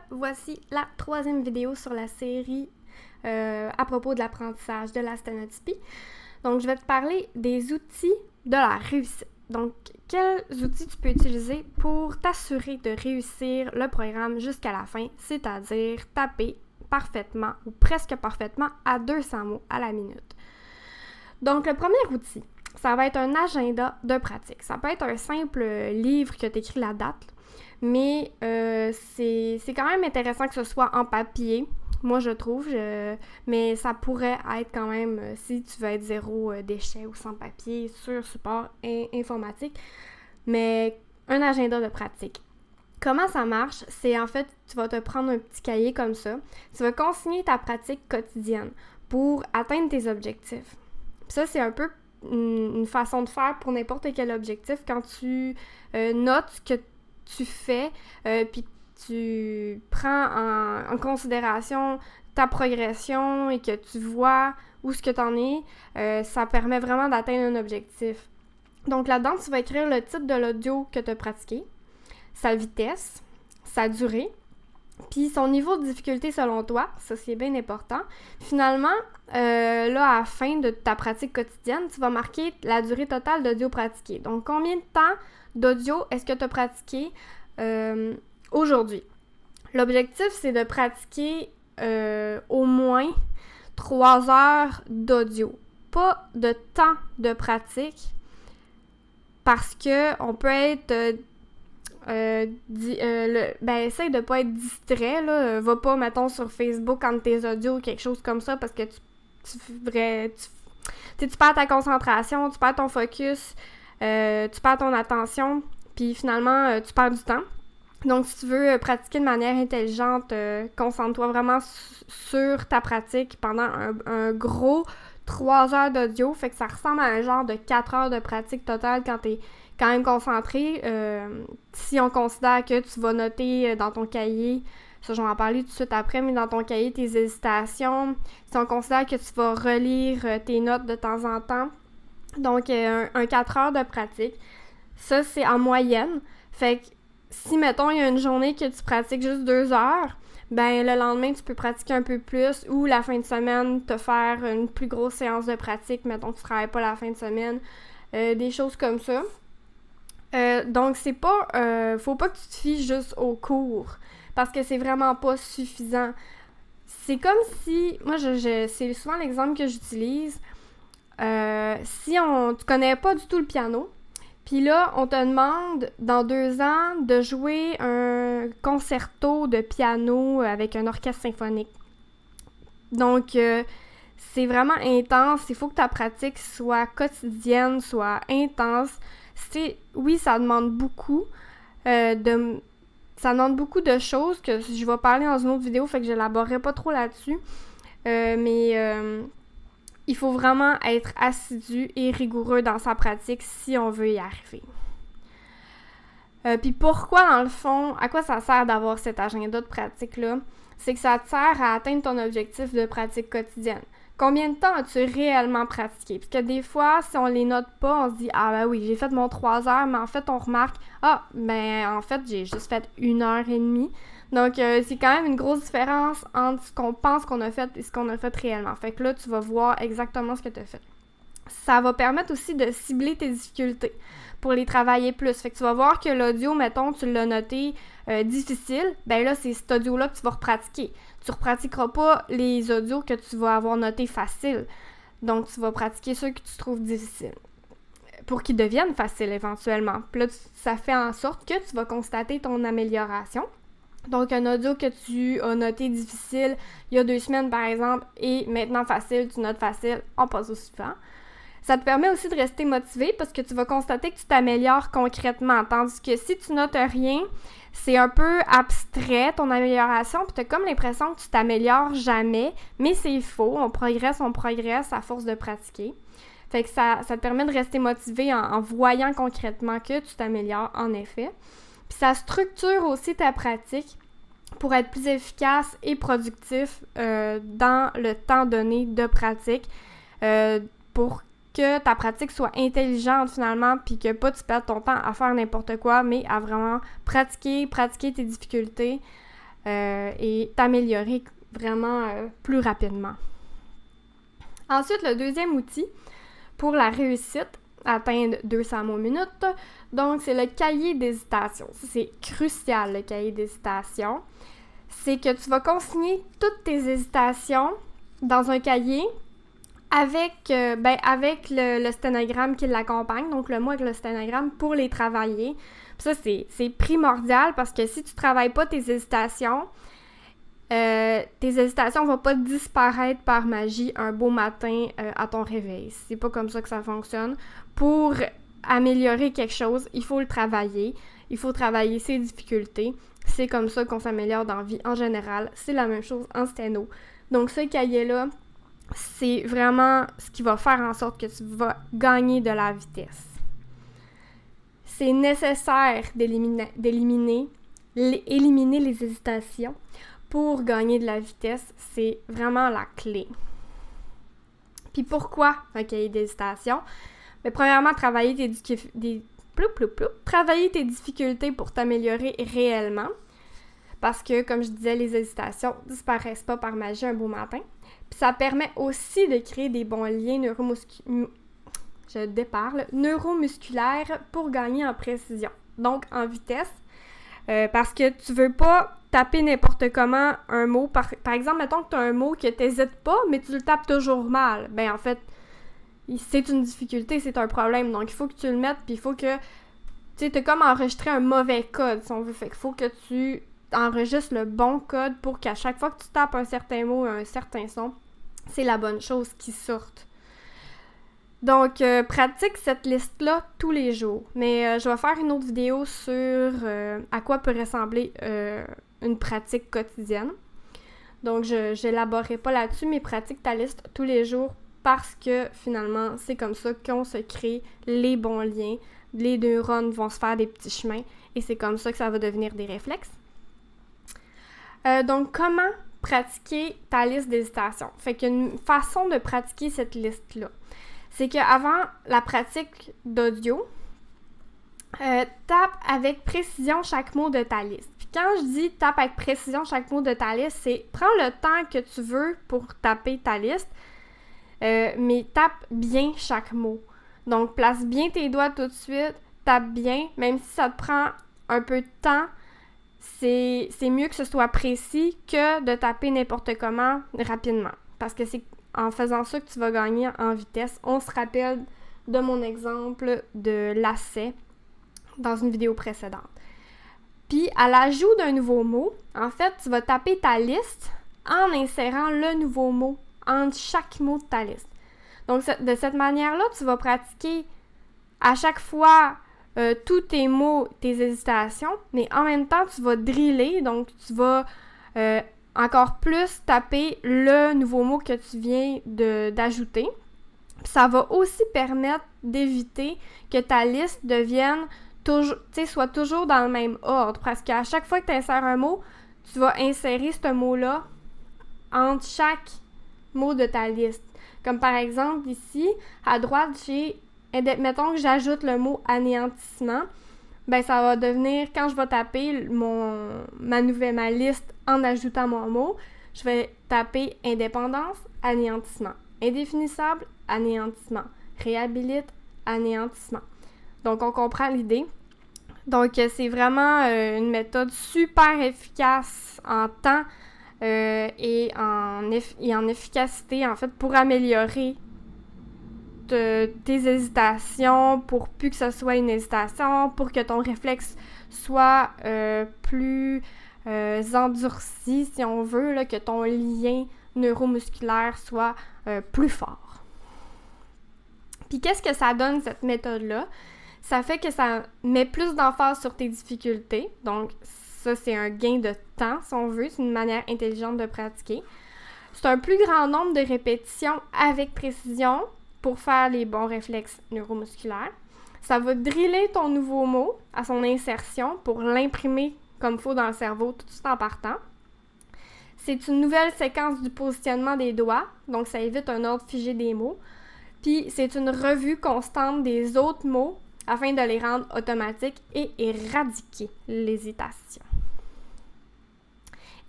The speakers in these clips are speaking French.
voici la 3e vidéo sur la série à propos de l'apprentissage de la sténotypie. Donc, je vais te parler des outils de la réussite. Donc, quels outils tu peux utiliser pour t'assurer de réussir le programme jusqu'à la fin, c'est-à-dire taper parfaitement ou presque parfaitement à 200 mots à la minute. Donc, le premier outil, ça va être un agenda de pratique. Ça peut être un simple livre que tu écris la date, mais c'est quand même intéressant que ce soit en papier, moi je trouve, mais ça pourrait être quand même, si tu veux être zéro déchet ou sans papier, sur support informatique, mais un agenda de pratique. Comment ça marche? C'est en fait, tu vas te prendre un petit cahier comme ça, tu vas consigner ta pratique quotidienne pour atteindre tes objectifs. Puis ça, c'est un peu une façon de faire pour n'importe quel objectif quand tu notes ce que tu fais, puis tu prends en considération ta progression et que tu vois où ce que tu en es, ça permet vraiment d'atteindre un objectif. Donc là-dedans, tu vas écrire le titre de l'audio que tu as pratiqué, sa vitesse, sa durée, puis son niveau de difficulté selon toi, ça c'est bien important. Finalement, là, à la fin de ta pratique quotidienne, tu vas marquer la durée totale d'audio pratiqué. Donc, combien de temps d'audio est-ce que tu as pratiqué aujourd'hui? L'objectif, c'est de pratiquer au moins 3 heures d'audio. Pas de temps de pratique, parce que on peut être... essaye de pas être distrait, là. Va pas, mettons, sur Facebook entre tes audios ou quelque chose comme ça, parce que tu perds ta concentration, tu perds ton focus, tu perds ton attention, puis finalement, tu perds du temps. Donc, si tu veux pratiquer de manière intelligente, concentre-toi vraiment sur ta pratique pendant un gros 3 heures d'audio, fait que ça ressemble à un genre de 4 heures de pratique totale quand t'es quand même concentré. Si on considère que tu vas noter dans ton cahier, ça je vais en parler tout de suite après, mais dans ton cahier, tes hésitations, si on considère que tu vas relire tes notes de temps en temps, donc un 4 heures de pratique, ça c'est en moyenne. Fait que si, mettons, il y a une journée que tu pratiques juste 2 heures, ben le lendemain, tu peux pratiquer un peu plus, ou la fin de semaine, te faire une plus grosse séance de pratique, mettons, tu travailles pas la fin de semaine, des choses comme ça. Donc, c'est pas... faut pas que tu te fies juste au cours, parce que c'est vraiment pas suffisant. C'est comme si... Moi, c'est souvent l'exemple que j'utilise. Si tu connais pas du tout le piano, puis là, on te demande, dans 2 ans, de jouer un concerto de piano avec un orchestre symphonique. Donc, c'est vraiment intense. Il faut que ta pratique soit quotidienne, soit intense. Oui, ça demande beaucoup ça demande beaucoup de choses que je vais parler dans une autre vidéo, fait que je n'élaborerai pas trop là-dessus. Il faut vraiment être assidu et rigoureux dans sa pratique si on veut y arriver. Puis pourquoi, dans le fond, à quoi ça sert d'avoir cet agenda de pratique-là? C'est que ça te sert à atteindre ton objectif de pratique quotidienne. Combien de temps as-tu réellement pratiqué? Parce que des fois, si on les note pas, on se dit « Ah ben oui, j'ai fait mon 3 heures », mais en fait, on remarque « Ah, ben en fait, j'ai juste fait 1h30 ». Donc, c'est quand même une grosse différence entre ce qu'on pense qu'on a fait et ce qu'on a fait réellement. Fait que là, tu vas voir exactement ce que tu as fait. Ça va permettre aussi de cibler tes difficultés pour les travailler plus. Fait que tu vas voir que l'audio, mettons, tu l'as noté difficile, ben là, c'est cet audio-là que tu vas repratiquer. Tu ne repratiqueras pas les audios que tu vas avoir notés faciles. Donc, tu vas pratiquer ceux que tu trouves difficiles pour qu'ils deviennent faciles éventuellement. Puis là, ça fait en sorte que tu vas constater ton amélioration. Donc, un audio que tu as noté difficile il y a 2 semaines, par exemple, et maintenant facile, tu notes facile, on passe au suivant. Ça te permet aussi de rester motivé parce que tu vas constater que tu t'améliores concrètement. Tandis que si tu notes rien, c'est un peu abstrait ton amélioration, puis tu as comme l'impression que tu t'améliores jamais, mais c'est faux, on progresse à force de pratiquer. Fait que ça te permet de rester motivé en voyant concrètement que tu t'améliores en effet. Puis ça structure aussi ta pratique pour être plus efficace et productif dans le temps donné de pratique, pour que ta pratique soit intelligente finalement, puis que pas tu perdes ton temps à faire n'importe quoi, mais à vraiment pratiquer tes difficultés, et t'améliorer vraiment plus rapidement. Ensuite, le deuxième outil pour la réussite, atteindre 200 mots minute, donc c'est le cahier d'hésitation. C'est crucial, le cahier d'hésitation. C'est que tu vas consigner toutes tes hésitations dans un cahier avec le sténogramme qui l'accompagne, donc le mot avec le sténogramme pour les travailler. Puis ça, c'est primordial parce que si tu ne travailles pas tes hésitations ne vont pas disparaître par magie un beau matin à ton réveil. C'est pas comme ça que ça fonctionne. Pour améliorer quelque chose, il faut le travailler. Il faut travailler ses difficultés. C'est comme ça qu'on s'améliore dans la vie en général. C'est la même chose en sténo. Donc ce cahier-là, c'est vraiment ce qui va faire en sorte que tu vas gagner de la vitesse. C'est nécessaire d'éliminer les hésitations pour gagner de la vitesse. C'est vraiment la clé. Puis pourquoi un cahier d'hésitation? Mais premièrement, travailler tes difficultés pour t'améliorer réellement. Parce que, comme je disais, les hésitations ne disparaissent pas par magie un beau matin. Puis ça permet aussi de créer des bons liens neuromusculaires pour gagner en précision. Donc, en vitesse. Parce que tu veux pas taper n'importe comment un mot. Par exemple, mettons que tu as un mot que tu n'hésites pas, mais tu le tapes toujours mal. Ben en fait, c'est une difficulté, c'est un problème. Donc, il faut que tu le mettes, puis il faut que... Tu sais, tu as comme enregistré un mauvais code, si on veut. Fait qu'il faut que tu enregistres le bon code pour qu'à chaque fois que tu tapes un certain mot, un certain son, c'est la bonne chose qui sorte. Donc, pratique cette liste-là tous les jours. Mais je vais faire une autre vidéo sur à quoi peut ressembler une pratique quotidienne. Donc, je n'élaborerai pas là-dessus, mais pratique ta liste tous les jours parce que finalement, c'est comme ça qu'on se crée les bons liens. Les neurones vont se faire des petits chemins et c'est comme ça que ça va devenir des réflexes. Donc, comment pratiquer ta liste d'hésitation? Fait qu'il y a une façon de pratiquer cette liste-là. C'est qu'avant la pratique d'audio, tape avec précision chaque mot de ta liste. Puis quand je dis tape avec précision chaque mot de ta liste, c'est prends le temps que tu veux pour taper ta liste, mais tape bien chaque mot. Donc, place bien tes doigts tout de suite, tape bien, même si ça te prend un peu de temps, c'est mieux que ce soit précis que de taper n'importe comment rapidement. Parce que c'est en faisant ça que tu vas gagner en vitesse. On se rappelle de mon exemple de lacet dans une vidéo précédente. Puis, à l'ajout d'un nouveau mot, en fait, tu vas taper ta liste en insérant le nouveau mot entre chaque mot de ta liste. Donc, de cette manière-là, tu vas pratiquer à chaque fois tous tes mots, tes hésitations, mais en même temps, tu vas driller, donc tu vas encore plus taper le nouveau mot que tu viens d'ajouter. Puis ça va aussi permettre d'éviter que ta liste devienne soit toujours dans le même ordre. Parce qu'à chaque fois que tu insères un mot, tu vas insérer ce mot-là entre chaque mot de ta liste. Comme par exemple, ici, à droite, mettons que j'ajoute le mot anéantissement, ben ça va devenir, quand je vais taper ma liste en ajoutant mon mot, je vais taper indépendance, anéantissement. Indéfinissable, anéantissement. Réhabilite, anéantissement. Donc, on comprend l'idée. Donc, c'est vraiment une méthode super efficace en temps et en efficacité, en fait, pour améliorer tes hésitations, pour plus que ce soit une hésitation, pour que ton réflexe soit plus endurci, si on veut, là, que ton lien neuromusculaire soit plus fort. Puis qu'est-ce que ça donne, cette méthode-là? Ça fait que ça met plus d'emphase sur tes difficultés. Donc, ça, c'est un gain de temps, si on veut. C'est une manière intelligente de pratiquer. C'est un plus grand nombre de répétitions avec précision pour faire les bons réflexes neuromusculaires. Ça va driller ton nouveau mot à son insertion pour l'imprimer comme il faut dans le cerveau tout de suite en partant. C'est une nouvelle séquence du positionnement des doigts, donc ça évite un ordre figé des mots. Puis c'est une revue constante des autres mots afin de les rendre automatiques et éradiquer l'hésitation.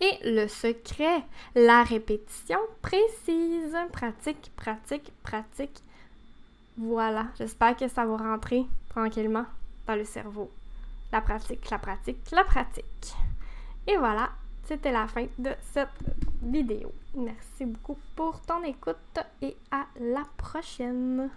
Et le secret, la répétition précise. Pratique, pratique, pratique. Voilà, j'espère que ça va rentrer tranquillement dans le cerveau. La pratique, la pratique, la pratique. Et voilà, c'était la fin de cette vidéo. Merci beaucoup pour ton écoute et à la prochaine.